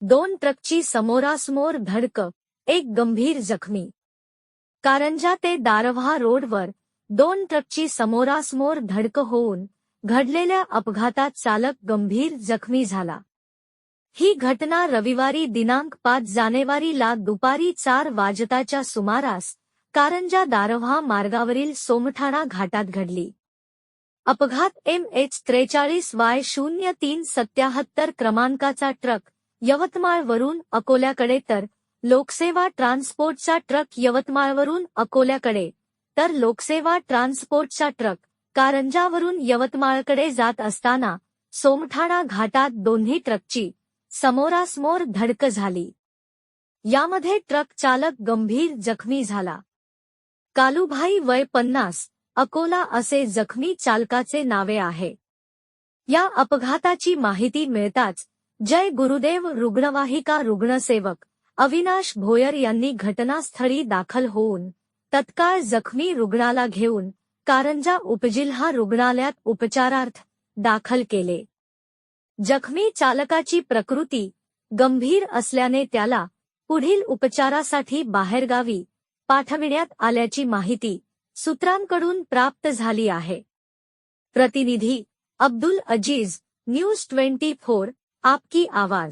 दोन ट्रकची समोरासमोर धडक, एक गंभीर जखमी. कारंजा ते दारव्हा रोडवर दोन ट्रकची समोरासमोर धडक होऊन घडलेल्या अपघातात चालक गंभीर जखमी झाला. ही घटना रविवारी दिनांक 5 जानेवारीला दुपारी 4 वाजताच्या सुमारास कारंजा दारव्हा मार्गावरील सोमठाणा घाटात घडली. अपघात MH43Y0377 क्रमांकाचा ट्रक यवतमाळवरून अकोल्याकडे तर लोकसेवा ट्रान्सपोर्टचा ट्रक यवतमाळवरून अकोल्याकडे तर लोकसेवा ट्रान्सपोर्टचा ट्रक कारंजावरून यवतमाळकडे जात असताना सोमठाणा घाटात दोन्ही ट्रकची समोरासमोर धडक झाली. यामध्ये ट्रक चालक गंभीर जखमी झाला. कालूभाई वय 50 अकोला असे जखमी चालकाचे नावे आहे. या अपघाताची माहिती मिळताच जय गुरुदेव रुग्णवाहिका रुग्णसेवक अविनाश भोयर यांनी घटनास्थळी दाखल होऊन तत्काळ जखमी रुग्णाला घेऊन कारंजा उपजिल्हा रुग्णालयात उपचारार्थ दाखल केले. जखमी चालकाची प्रकृती गंभीर असल्याने त्याला पुढील उपचारासाठी बाहेरगावी पाठविण्यात आल्याची माहिती सूत्रांकडून प्राप्त झाली आहे. प्रतिनिधी अब्दुल अजीज, न्यूज 24, आपकी आवाज.